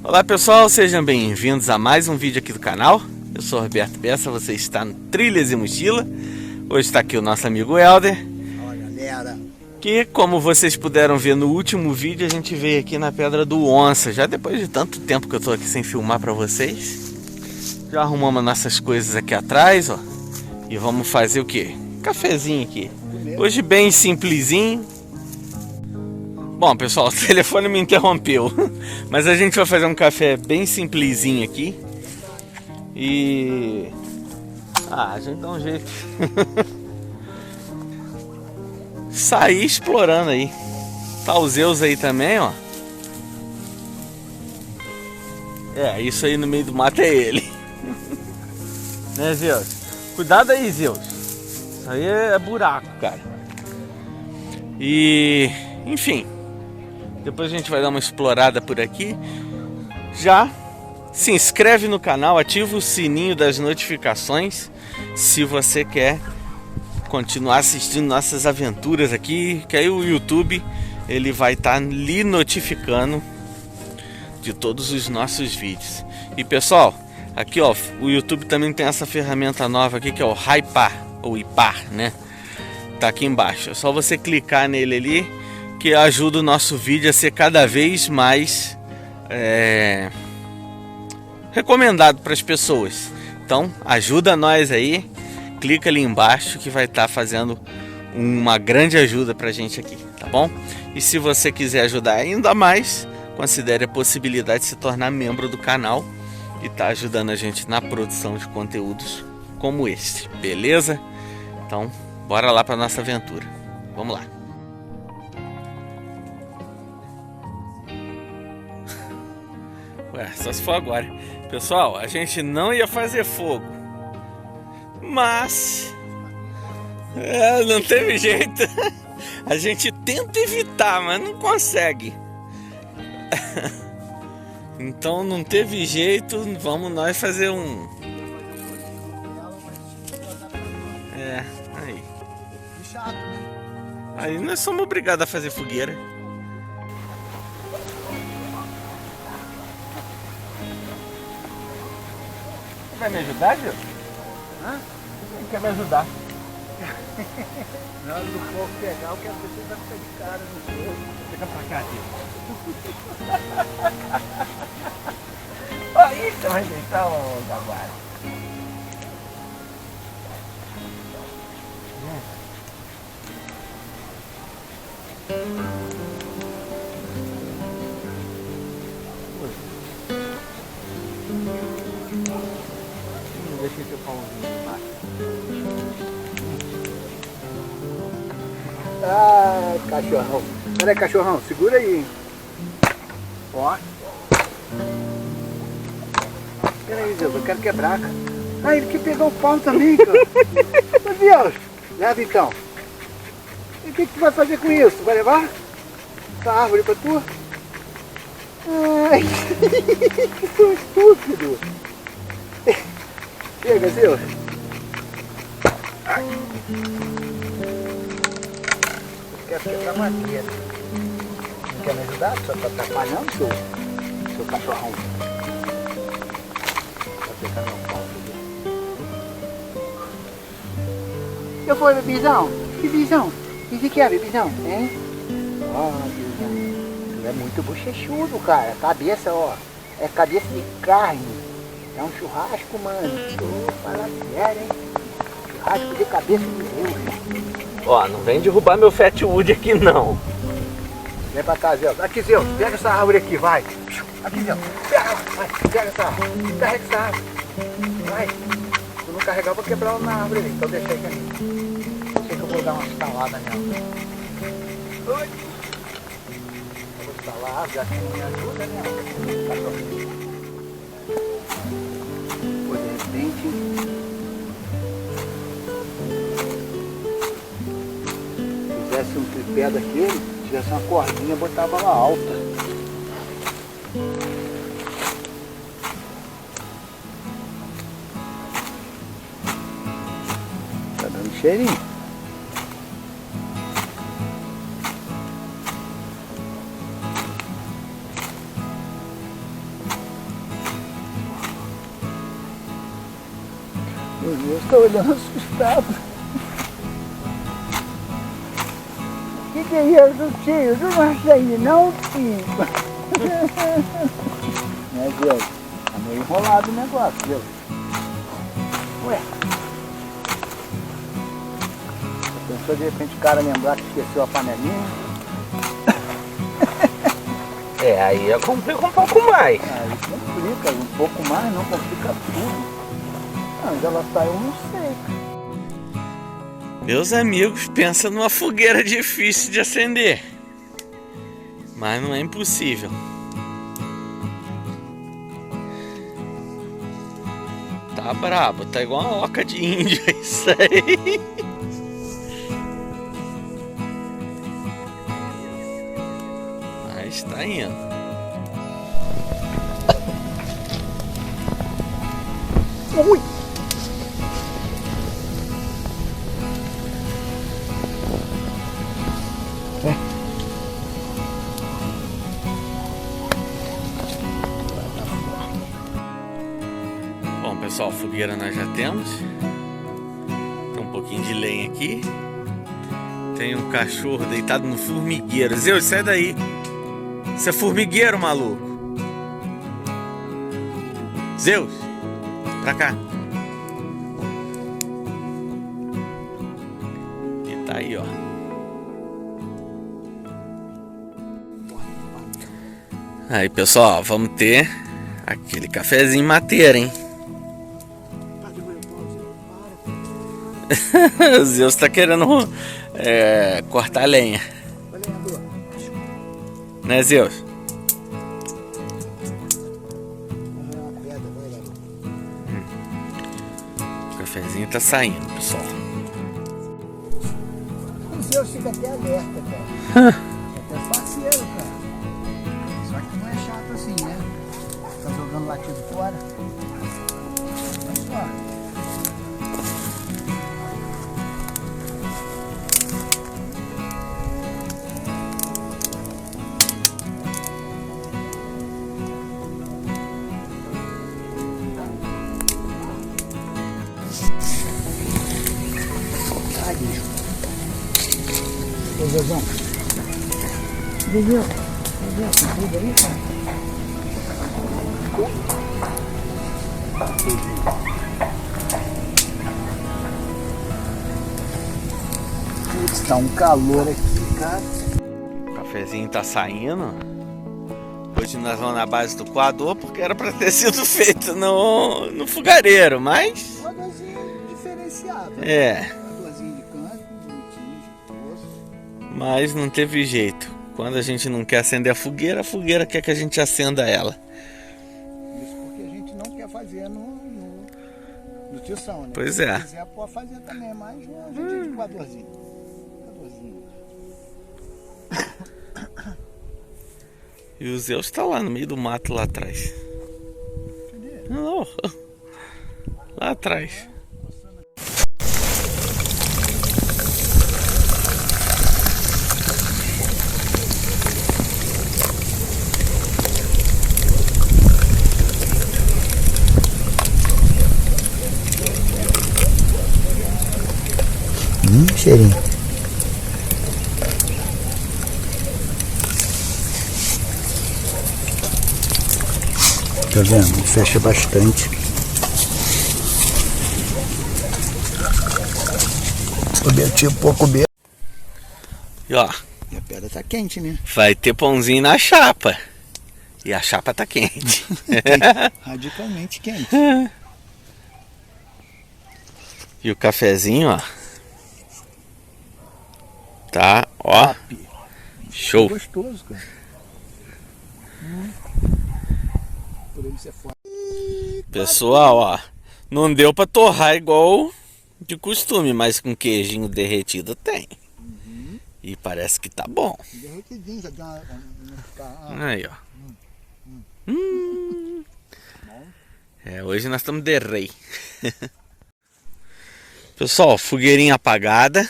Olá pessoal, sejam bem-vindos a mais um vídeo aqui do canal. Eu sou o Roberto Bessa, você está no Trilhas e Mochila. Hoje está aqui o nosso amigo Helder. Olá galera. Que, como vocês puderam ver no último vídeo, a gente veio aqui na Pedra do Onça. Já depois de tanto tempo que eu estou aqui sem filmar para vocês. Já arrumamos nossas coisas aqui atrás, ó. E vamos fazer o quê? Cafezinho aqui. Hoje bem simplesinho. Bom pessoal, o telefone me interrompeu. Mas a gente vai fazer um café bem simplesinho aqui. E... a gente dá um jeito. Sair explorando aí. Tá o Zeus aí também, ó. É, isso aí no meio do mato é ele. Né, Zeus? Cuidado aí, Zeus. Isso aí é buraco, cara. E... enfim. Depois a gente vai dar uma explorada por aqui. Já se inscreve no canal, ativa o sininho das notificações se você quer continuar assistindo nossas aventuras aqui, que aí o YouTube ele vai estar lhe notificando de todos os nossos vídeos. E pessoal, aqui ó, o YouTube também tem essa ferramenta nova aqui que é o Hypar ou Ipar, né? Tá aqui embaixo. É só você clicar nele ali que ajuda o nosso vídeo a ser cada vez mais recomendado para as pessoas. Então ajuda nós aí, clica ali embaixo que vai estar fazendo uma grande ajuda para a gente aqui, tá bom? E se você quiser ajudar ainda mais, considere a possibilidade de se tornar membro do canal e tá ajudando a gente na produção de conteúdos como este, beleza? Então bora lá para nossa aventura, vamos lá. Ué, só se for agora. Pessoal, a gente não ia fazer fogo. Mas... não teve jeito. A gente tenta evitar, mas não consegue. Então não teve jeito. Vamos nós fazer um... aí. Aí nós somos obrigados a fazer fogueira. Vai me ajudar, Gil? Hã? Quem quer me ajudar? Na hora do fogo pegar, o que a pessoa vai ficar de cara no fogo. Fica pra cá, Gil. Aí você vai deitar onda agora. Deixa esse pãozinho embaixo. Ah, cachorrão. Peraí, cachorrão, segura aí, hein? Ó. Peraí, Deus, eu quero quebrar, cara. Ah, ele quer pegar o pau também, cara. Meu Deus. Leva então. E o que tu vai fazer com isso? Vai levar essa árvore pra tu? Ai, que tão estúpido. Chega, Zeus. Eu quero quebrar madeira. Não quer me ajudar? Só tá atrapalhando, seu cachorrão. Tá pegando o pau. Eu fui, bebizão. Bebizão. O que quer, bebizão? Hein? Ó, bebizão. Tu é muito bochechudo, cara. Cabeça, ó. É cabeça de carne. É um churrasco, mano. Fala sério, hein? Churrasco de cabeça de Deus. Ó, não vem derrubar meu Fatwood aqui não. Vem pra cá, Zeus. Aqui, Zeus. Pega essa árvore aqui, vai. Aqui, Zeus. Pega, vai. Pega essa árvore. Carrega essa árvore. Vai. Se eu não carregar, eu vou quebrar ela na árvore ali. Então deixa aí comigo. Sei que eu vou dar uma estalada nela. Oi. Eu vou estalar a árvore, já que não me ajuda, né? Cachorrinho. Pô, de repente... fizesse um tripé daquele, tivesse uma cordinha, botava ela alta. Tá dando cheirinho. Eu estou olhando assustado. O que é isso, tio? Tu não acha aí não, tio? Né, Deus? Tá meio enrolado o negócio, Deus. Ué. Pensou de repente o cara lembrar que esqueceu a panelinha? Aí complica um pouco mais. Aí complica um pouco mais, não complica tudo. Onde ela tá, eu não sei. Meus amigos, pensa numa fogueira difícil de acender. Mas não é impossível. Tá brabo, tá igual uma oca de índio isso aí. Mas tá indo. Ui! Bom, pessoal, fogueira nós já temos. Tem um pouquinho de lenha aqui. Tem um cachorro deitado no formigueiro. Zeus, sai daí. Isso é formigueiro, maluco. Zeus, pra cá. E tá aí, ó. Aí, pessoal, vamos ter aquele cafezinho mateiro, hein? O Zeus tá querendo cortar lenha. Né, Zeus? O cafezinho tá saindo, pessoal. O Zeus fica até alerta, cara. É até parceiro, cara. Só que não é chato assim, né? Tá jogando latido fora. Olha só. Ai, bicho. Ô, Zeuzão. Zezão, tem tudo aí, cara? Putz, tá um calor aqui, cara. O cafezinho tá saindo. Hoje nós vamos na base do coador porque era pra ter sido feito no fogareiro, mas... Uma dorzinha diferenciada. É. Uma dorzinha de canto, bonitinho, de poço. Mas não teve jeito. Quando a gente não quer acender a fogueira quer que a gente acenda ela. Isso porque a gente não quer fazer no tição, né? Pois Se é. quiser, pode fazer também, mas a gente de coadorzinho. Coadorzinho. E o Zeus tá lá no meio do mato lá atrás. Cadê? Não, lá atrás. Cheirinho. Tá vendo? Fecha bastante. Cobertivo, pouco coberto. E ó, E a pedra tá quente, né? vai ter pãozinho na chapa. E a chapa tá quente. Radicalmente quente. E o cafezinho, ó. Tá, ó. Top. Show. Gostoso, cara. Por ele ser forte. Pessoal, ó. Não deu pra torrar igual de costume, mas com queijinho derretido tem. E parece que tá bom. Derretidinho, já dá uma... Aí, ó. Hoje nós estamos de rei. Pessoal, fogueirinha apagada.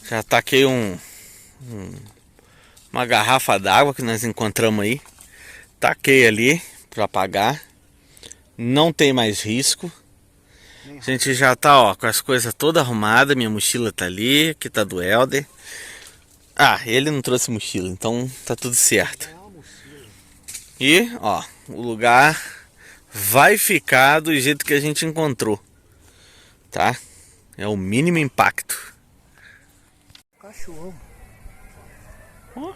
Já taquei uma garrafa d'água que nós encontramos aí. Taquei ali para apagar. Não tem mais risco. A gente já tá, ó, com as coisas todas arrumadas. Minha mochila tá ali, aqui tá do Helder. Ah, ele não trouxe mochila, então tá tudo certo. E, ó, o lugar vai ficar do jeito que a gente encontrou, tá? É o mínimo impacto. Cachorro. Oh.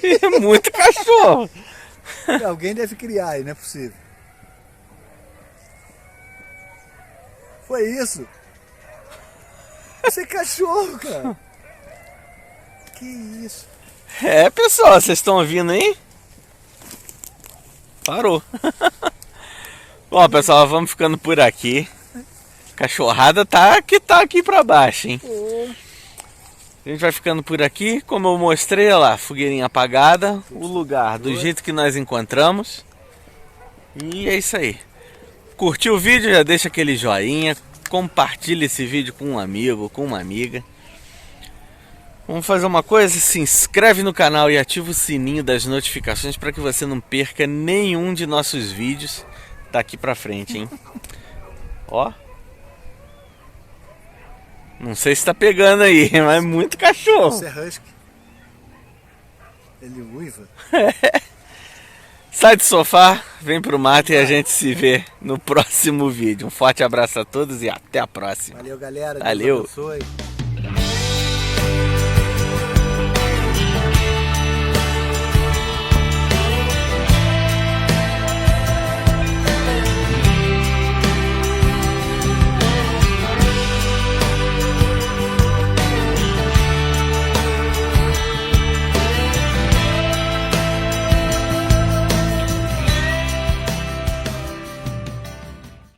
É muito cachorro. Alguém deve criar aí, não é possível. Foi isso? Isso é cachorro, cara. Que isso? É, pessoal, vocês estão ouvindo aí? Parou. Bom, pessoal, vamos ficando por aqui. Cachorrada tá aqui pra baixo, hein? A gente vai ficando por aqui. Como eu mostrei, olha lá, fogueirinha apagada. O lugar do jeito que nós encontramos. E é isso aí. Curtiu o vídeo? Já deixa aquele joinha. Compartilha esse vídeo com um amigo, com uma amiga. Vamos fazer uma coisa, se inscreve no canal e ativa o sininho das notificações para que você não perca nenhum de nossos vídeos daqui pra frente, hein? Ó. Não sei se tá pegando aí, mas é muito cachorro. Isso é husky. Ele uiva. Sai do sofá, vem pro mato e a gente se vê no próximo vídeo. Um forte abraço a todos e até a próxima. Valeu, galera. Deus Valeu. abençoe.